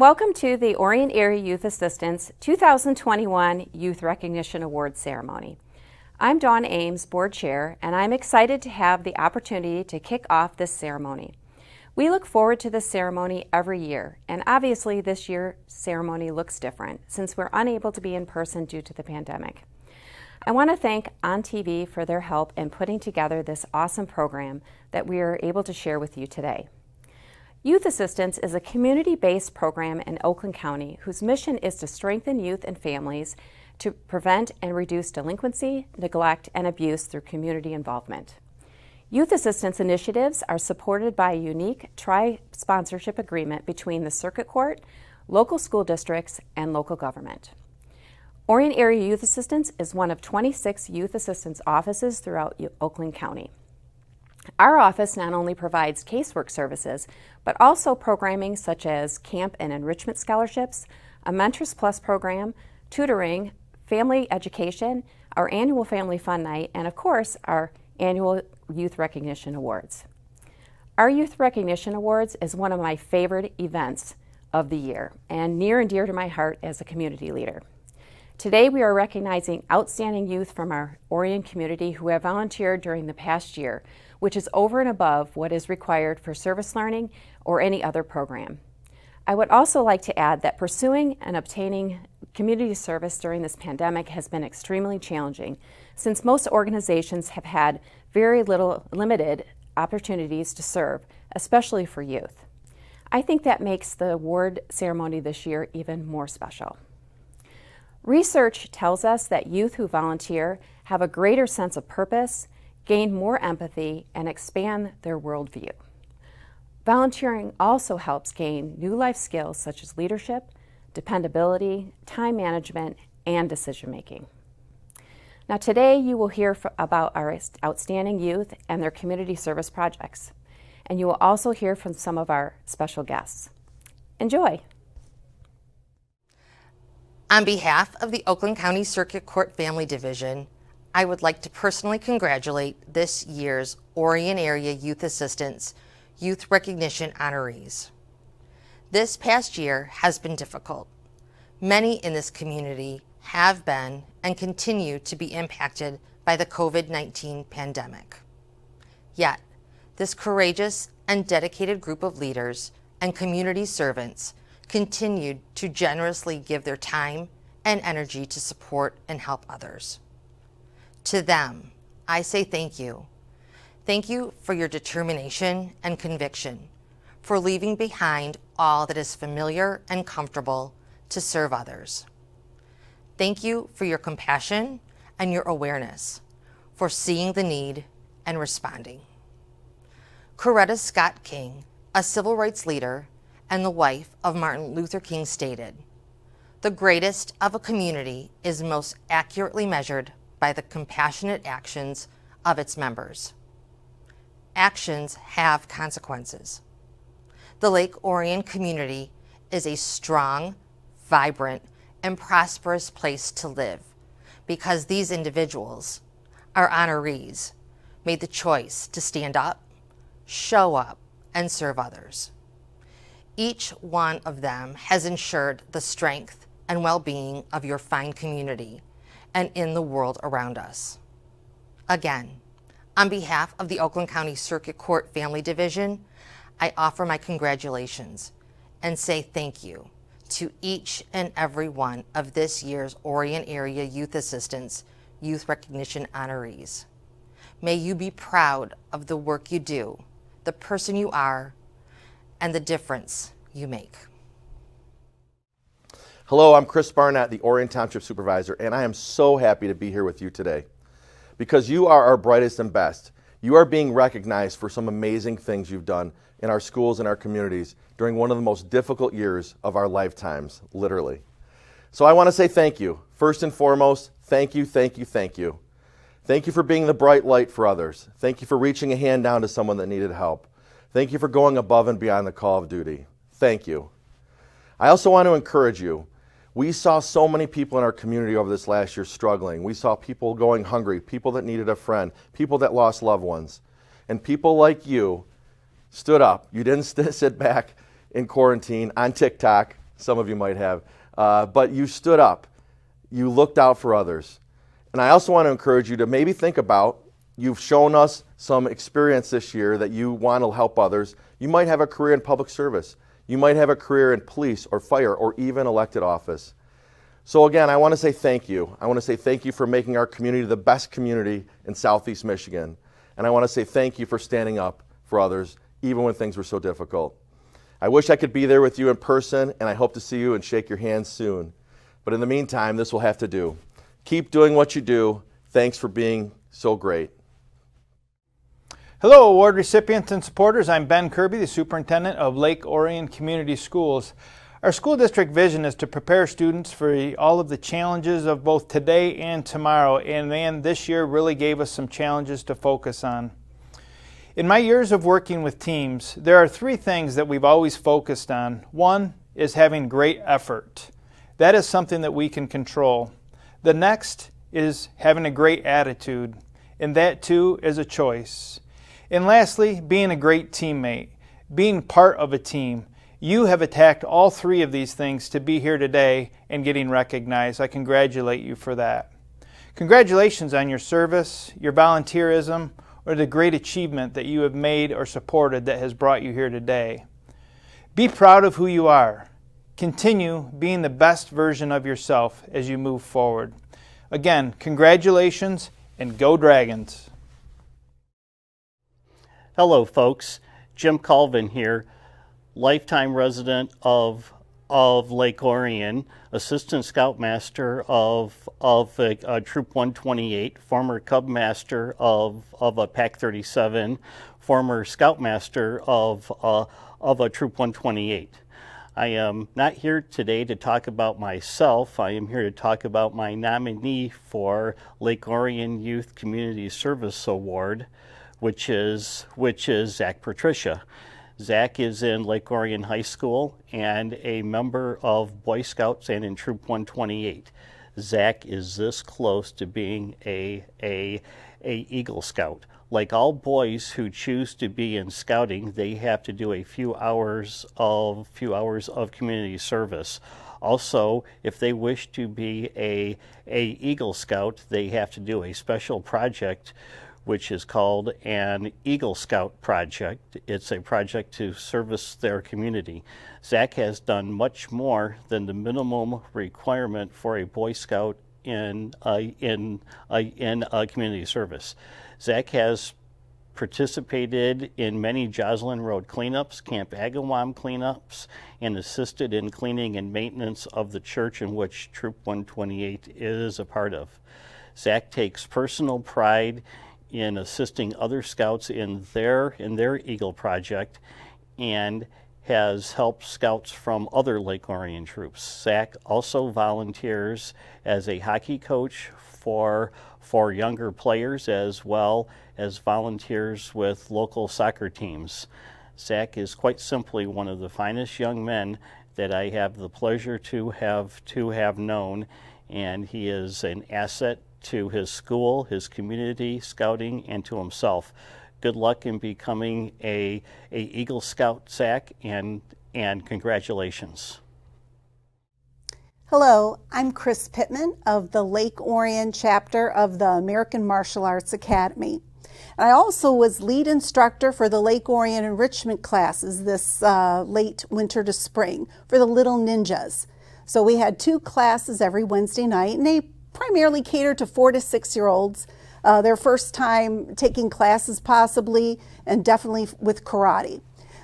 welcome to the Orion Area Youth Assistance 2021 Youth Recognition Awards Ceremony. I'm Dawn Ames, Board Chair, and I'm excited to have the opportunity to kick off this ceremony. We look forward to this ceremony every year, and obviously this year's ceremony looks different since we're unable to be in person due to the pandemic. I want to thank On TV for their help in putting together this awesome program that we are able to share with you today. Youth Assistance is a community-based program in Oakland County whose mission is to strengthen youth and families to prevent and reduce delinquency, neglect, and abuse through community involvement. Youth assistance initiatives are supported by a unique tri-sponsorship agreement between the Circuit Court, local school districts, and local government. Orion Area Youth Assistance is one of 26 youth assistance offices throughout Oakland County. Our office not only provides casework services, but also programming such as camp and enrichment scholarships, a Mentors Plus program, tutoring, family education, our annual Family Fun Night, and of course, our annual Youth Recognition Awards. Our Youth Recognition Awards is one of my favorite events of the year and near and dear to my heart as a community leader. Today we are recognizing outstanding youth from our Orion community who have volunteered during the past year, which is over and above what is required for service learning or any other program. I would also like to add that pursuing and obtaining community service during this pandemic has been extremely challenging since most organizations have had very limited opportunities to serve, especially for youth. I think that makes the award ceremony this year even more special. Research tells us that youth who volunteer have a greater sense of purpose, gain more empathy, and expand their worldview. Volunteering also helps gain new life skills such as leadership, dependability, time management, and decision-making. Now today you will hear about our outstanding youth and their community service projects, and you will also hear from some of our special guests. Enjoy! On behalf of the Oakland County Circuit Court Family Division, I would like to personally congratulate this year's Orion Area Youth Assistance Youth Recognition honorees. This past year has been difficult. Many in this community have been and continue to be impacted by the COVID-19 pandemic. Yet, this courageous and dedicated group of leaders and community servants continued to generously give their time and energy to support and help others. To them, I say thank you. Thank you for your determination and conviction, for leaving behind all that is familiar and comfortable to serve others. Thank you for your compassion and your awareness, for seeing the need and responding. Coretta Scott King, a civil rights leader and the wife of Martin Luther King, stated, "The greatest of a community is most accurately measured by the compassionate actions of its members." Actions have consequences. The Lake Orion community is a strong, vibrant, and prosperous place to live because these individuals, our honorees, made the choice to stand up, show up, and serve others. Each one of them has ensured the strength and well-being of your fine community and in the world around us. Again, on behalf of the Oakland County Circuit Court Family Division, I offer my congratulations and say thank you to each and every one of this year's Orion Area Youth Assistance Youth Recognition honorees. May you be proud of the work you do, the person you are, and the difference you make. Hello, I'm Chris Barnett, the Orion Township Supervisor, and I am so happy to be here with you today because you are our brightest and best. You are being recognized for some amazing things you've done in our schools and our communities during one of the most difficult years of our lifetimes, literally. So I want to say thank you. First and foremost, thank you, thank you, thank you. Thank you for being the bright light for others. Thank you for reaching a hand down to someone that needed help. Thank you for going above and beyond the call of duty. Thank you. I also want to encourage you. We saw so many people in our community over this last year struggling. We saw people going hungry, people that needed a friend, people that lost loved ones. And people like you stood up. You didn't sit back in quarantine on TikTok Some of you might have. But you stood up. You looked out for others. And I also want to encourage you to maybe think about, you've shown us some experience this year that you want to help others. You might have a career in public service. You might have a career in police or fire or even elected office. So again, I want to say thank you. I want to say thank you for making our community the best community in Southeast Michigan. And I want to say thank you for standing up for others, even when things were so difficult. I wish I could be there with you in person, and I hope to see you and shake your hands soon. But in the meantime, this will have to do. Keep doing what you do. Thanks for being so great. Hello, award recipients and supporters. I'm Ben Kirby, the superintendent of Lake Orion Community Schools. Our school district vision is to prepare students for all of the challenges of both today and tomorrow, and then this year really gave us some challenges to focus on. In my years of working with teams, there are three things that we've always focused on. One is having great effort. That is something that we can control. The next is having a great attitude, and that too is a choice. And lastly, being a great teammate, being part of a team. You have attacked all three of these things to be here today and getting recognized. I congratulate you for that. Congratulations on your service, your volunteerism, or the great achievement that you have made or supported that has brought you here today. Be proud of who you are. Continue being the best version of yourself as you move forward. Again, congratulations and go Dragons. Hello folks, Jim Colvin here, lifetime resident of Lake Orion, assistant scoutmaster of Troop 128, former Cub master of a Pac 37, former scoutmaster of a Troop 128. I am not here today to talk about myself. I am here to talk about my nominee for Lake Orion Youth Community Service Award, which is Zach Patricia. Zach is in Lake Orion High School and a member of Boy Scouts and in Troop 128. Zach is this close to being a Eagle Scout. Like all boys who choose to be in scouting, they have to do a few hours of community service. Also, if they wish to be a Eagle Scout, they have to do a special project which is called an Eagle Scout project. It's a project to service their community. Zach has done much more than the minimum requirement for a Boy Scout in community service. Zach has participated in many Joslyn Road cleanups, Camp Agawam cleanups, and assisted in cleaning and maintenance of the church in which Troop 128 is a part of. Zach takes personal pride in assisting other scouts in their Eagle project and has helped scouts from other Lake Orion troops. Zach also volunteers as a hockey coach for younger players, as well as volunteers with local soccer teams. Zach is quite simply one of the finest young men that I have the pleasure to have known, and he is an asset to his school, his community, scouting, and to himself. Good luck in becoming a Eagle Scout, Zach, and congratulations. Hello, I'm Chris Pittman of the Lake Orion chapter of the American Martial Arts Academy. I also was lead instructor for the Lake Orion enrichment classes this late winter to spring for the Little Ninjas. So we had 2 classes every Wednesday night, and they primarily cater to 4 to 6-year-olds. Their first time taking classes possibly, and definitely with karate.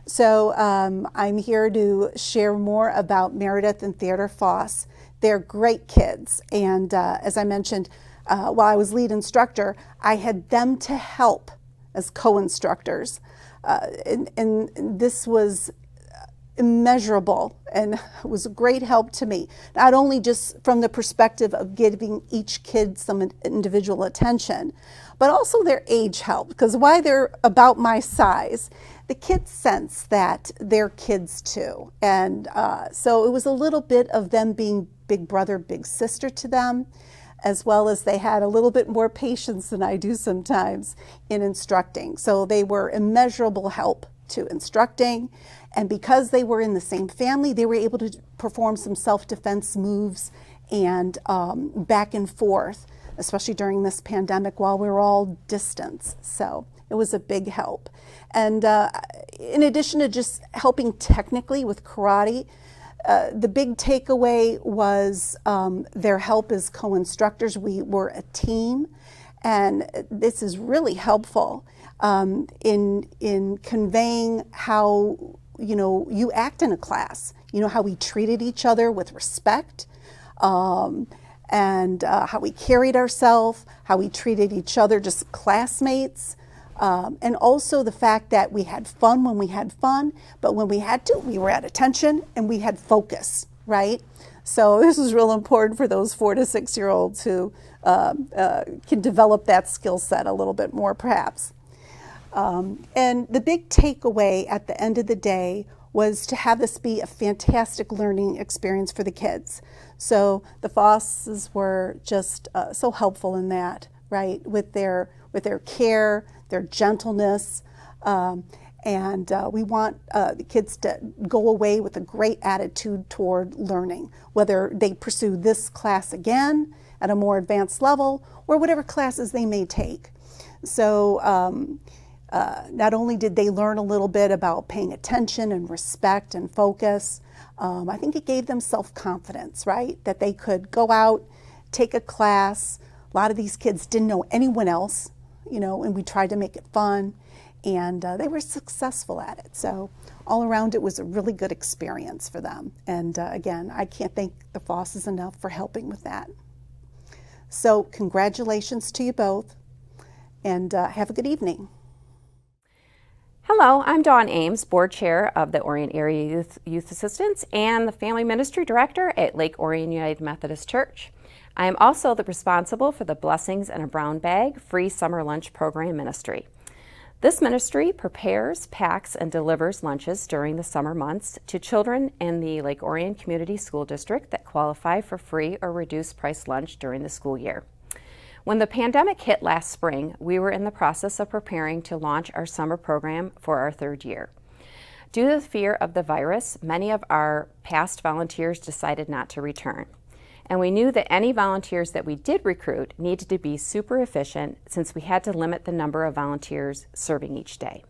So I'm here to share more about Meredith and Theodore Foss. They're great kids, and as I mentioned, while I was lead instructor, I had them to help as co-instructors, and this was immeasurable and was a great help to me, not only just from the perspective of giving each kid some individual attention, but also their age help, because while they're about my size, the kids sense that they're kids too. And so it was a little bit of them being big brother, big sister to them, as well as they had a little bit more patience than I do sometimes in instructing. So they were immeasurable help to instructing. And because they were in the same family, they were able to perform some self-defense moves and back and forth, especially during this pandemic while we were all distance. So it was a big help. And in addition to just helping technically with karate, the big takeaway was their help as co-instructors. We were a team, and this is really helpful in conveying how you act in a class. How we treated each other with respect, and how we carried ourselves, how we treated each other, just classmates. And also the fact that we had fun when we had fun, but when we had to, we were at attention and we had focus, right? So this is real important for those 4 to 6 year olds who can develop that skill set a little bit more perhaps. And the big takeaway at the end of the day was to have this be a fantastic learning experience for the kids. So the Fosses were just so helpful in that, right? With their care, their gentleness, and we want the kids to go away with a great attitude toward learning, whether they pursue this class again at a more advanced level or whatever classes they may take. So not only did they learn a little bit about paying attention and respect and focus, I think it gave them self-confidence, right? That they could go out, take a class. A lot of these kids didn't know anyone else, and we tried to make it fun, and they were successful at it. So all around it was a really good experience for them. And again, I can't thank the Fosses enough for helping with that. So congratulations to you both, and have a good evening. Hello, I'm Dawn Ames, Board Chair of the Orion Area Youth Assistance and the Family Ministry Director at Lake Orion United Methodist Church. I am also the responsible for the Blessings in a Brown Bag free summer lunch program ministry. This ministry prepares, packs, and delivers lunches during the summer months to children in the Lake Orion Community School District that qualify for free or reduced price lunch during the school year. When the pandemic hit last spring, we were in the process of preparing to launch our summer program for our 3rd year. Due to the fear of the virus, many of our past volunteers decided not to return. And we knew that any volunteers that we did recruit needed to be super efficient since we had to limit the number of volunteers serving each day.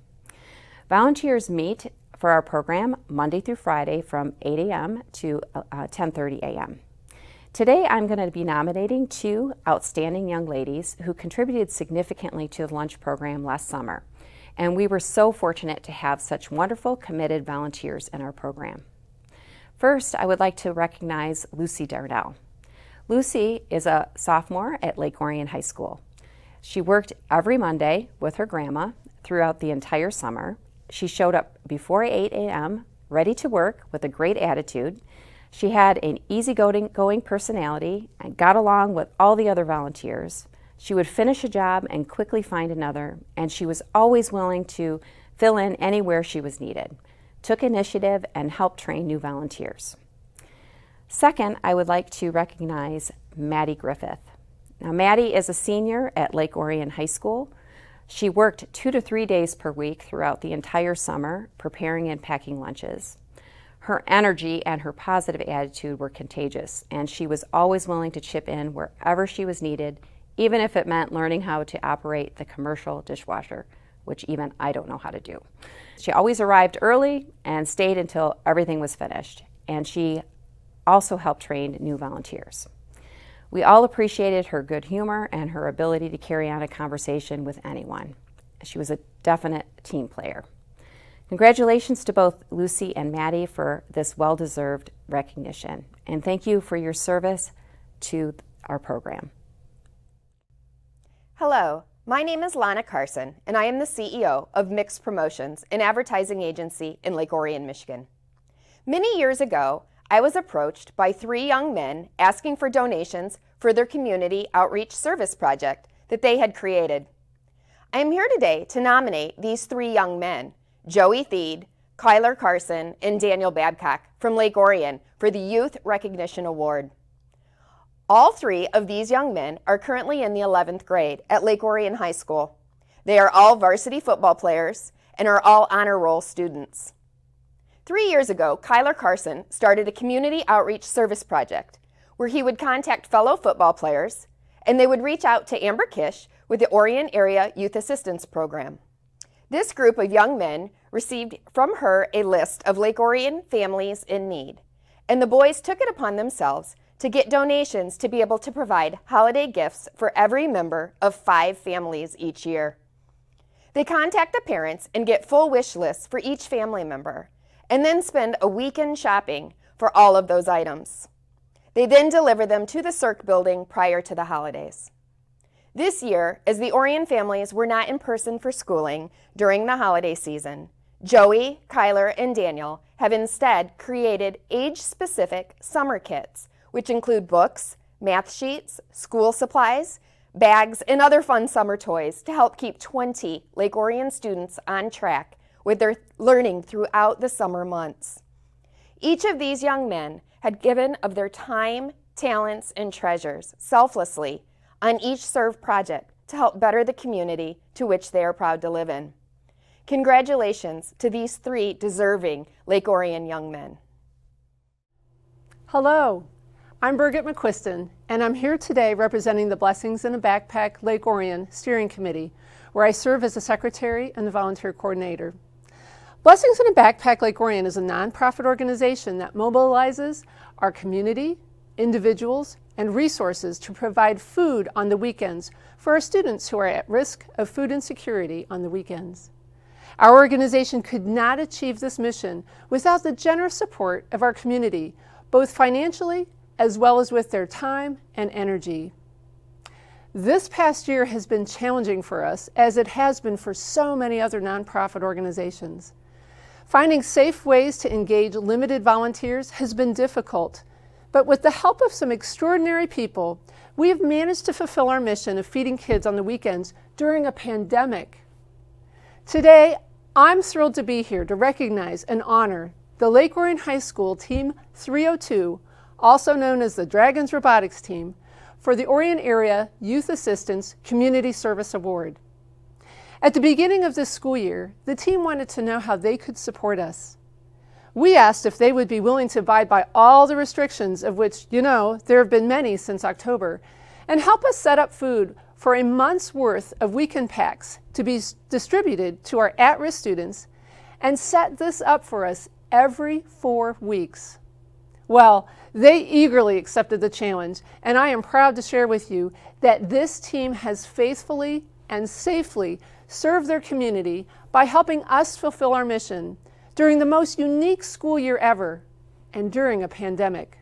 Volunteers meet for our program Monday through Friday from 8 a.m. to 10:30 a.m. Today I'm going to be nominating 2 outstanding young ladies who contributed significantly to the lunch program last summer. And we were so fortunate to have such wonderful, committed volunteers in our program. First, I would like to recognize Lucy Darnell. Lucy is a sophomore at Lake Orion High School. She worked every Monday with her grandma throughout the entire summer. She showed up before 8 a.m., ready to work with a great attitude. She had an easygoing personality and got along with all the other volunteers. She would finish a job and quickly find another, and she was always willing to fill in anywhere she was needed, took initiative, and helped train new volunteers. Second, I would like to recognize Maddie Griffith. Now, Maddie is a senior at Lake Orion High School. She worked 2 to 3 days per week throughout the entire summer, preparing and packing lunches. Her energy and her positive attitude were contagious, and she was always willing to chip in wherever she was needed, even if it meant learning how to operate the commercial dishwasher, which even I don't know how to do. She always arrived early and stayed until everything was finished, and she also helped train new volunteers. We all appreciated her good humor and her ability to carry on a conversation with anyone. She was a definite team player. Congratulations to both Lucy and Maddie for this well-deserved recognition, and thank you for your service to our program. Hello, my name is Lana Carson, and I am the CEO of Mixed Promotions, an advertising agency in Lake Orion, Michigan. Many years ago, I was approached by 3 young men asking for donations for their community outreach service project that they had created. I am here today to nominate these 3 young men, Joey Theed, Kyler Carson, and Daniel Babcock from Lake Orion for the Youth Recognition Award. All 3 of these young men are currently in the 11th grade at Lake Orion High School. They are all varsity football players, and are all honor roll students. 3 years ago, Kyler Carson started a community outreach service project where he would contact fellow football players and they would reach out to Amber Kish with the Orion Area Youth Assistance Program. This group of young men received from her a list of Lake Orion families in need, and the boys took it upon themselves to get donations to be able to provide holiday gifts for every member of 5 families each year. They contact the parents and get full wish lists for each family member, and then spend a weekend shopping for all of those items. They then deliver them to the Cirque building prior to the holidays. This year, as the Orion families were not in person for schooling during the holiday season, Joey, Kyler, and Daniel have instead created age-specific summer kits, which include books, math sheets, school supplies, bags, and other fun summer toys to help keep 20 Lake Orion students on track with their learning throughout the summer months. Each of these young men had given of their time, talents, and treasures selflessly on each served project to help better the community to which they are proud to live in. Congratulations to these 3 deserving Lake Orion young men. Hello, I'm Birgit McQuiston, and I'm here today representing the Blessings in a Backpack Lake Orion Steering Committee, where I serve as the Secretary and the Volunteer Coordinator. Blessings in a Backpack Lake Orion is a nonprofit organization that mobilizes our community, individuals, and resources to provide food on the weekends for our students who are at risk of food insecurity on the weekends. Our organization could not achieve this mission without the generous support of our community, both financially as well as with their time and energy. This past year has been challenging for us, as it has been for so many other nonprofit organizations. Finding safe ways to engage limited volunteers has been difficult, but with the help of some extraordinary people, we have managed to fulfill our mission of feeding kids on the weekends during a pandemic. Today, I'm thrilled to be here to recognize and honor the Lake Orion High School Team 302, also known as the Dragons Robotics Team, for the Orion Area Youth Assistance Community Service Award. At the beginning of this school year, the team wanted to know how they could support us. We asked if they would be willing to abide by all the restrictions, of which, there have been many since October, and help us set up food for a month's worth of weekend packs to be distributed to our at-risk students, and set this up for us every 4 weeks. Well, they eagerly accepted the challenge, and I am proud to share with you that this team has faithfully and safely served their community by helping us fulfill our mission during the most unique school year ever and during a pandemic.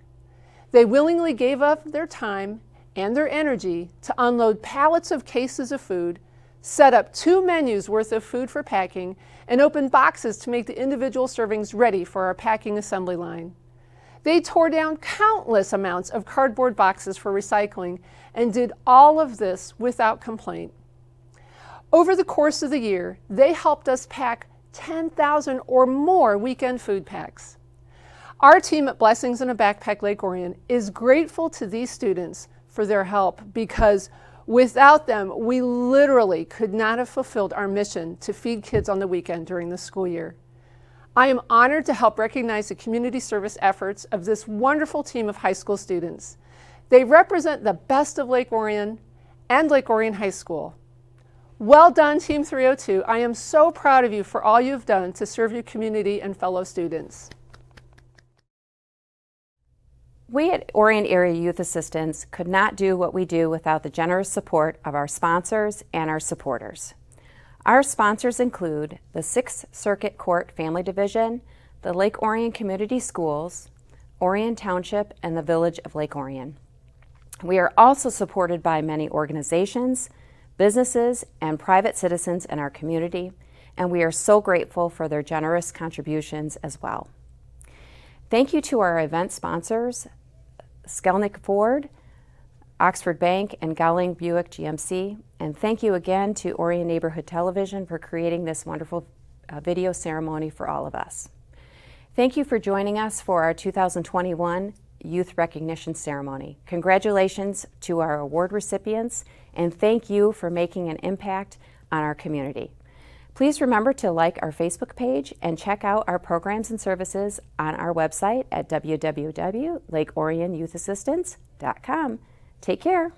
They willingly gave up their time and their energy to unload pallets of cases of food, set up 2 menus worth of food for packing, and open boxes to make the individual servings ready for our packing assembly line. They tore down countless amounts of cardboard boxes for recycling and did all of this without complaint. Over the course of the year, they helped us pack 10,000 or more weekend food packs. Our team at Blessings in a Backpack Lake Orion is grateful to these students for their help, because without them, we literally could not have fulfilled our mission to feed kids on the weekend during the school year. I am honored to help recognize the community service efforts of this wonderful team of high school students. They represent the best of Lake Orion and Lake Orion High School. Well done, Team 302. I am so proud of you for all you've done to serve your community and fellow students. We at Orion Area Youth Assistance could not do what we do without the generous support of our sponsors and our supporters. Our sponsors include the 6th Circuit Court Family Division, the Lake Orion Community Schools, Orion Township, and the Village of Lake Orion. We are also supported by many organizations, businesses, and private citizens in our community, and we are so grateful for their generous contributions as well. Thank you to our event sponsors, Skelnick Ford, Oxford Bank, and Gowling Buick GMC, and thank you again to Orion Neighborhood Television for creating this wonderful video ceremony for all of us. Thank you for joining us for our 2021 Youth Recognition Ceremony. Congratulations to our award recipients, and thank you for making an impact on our community. Please remember to like our Facebook page and check out our programs and services on our website at www.lakeorionyouthAssistance.com. Take care.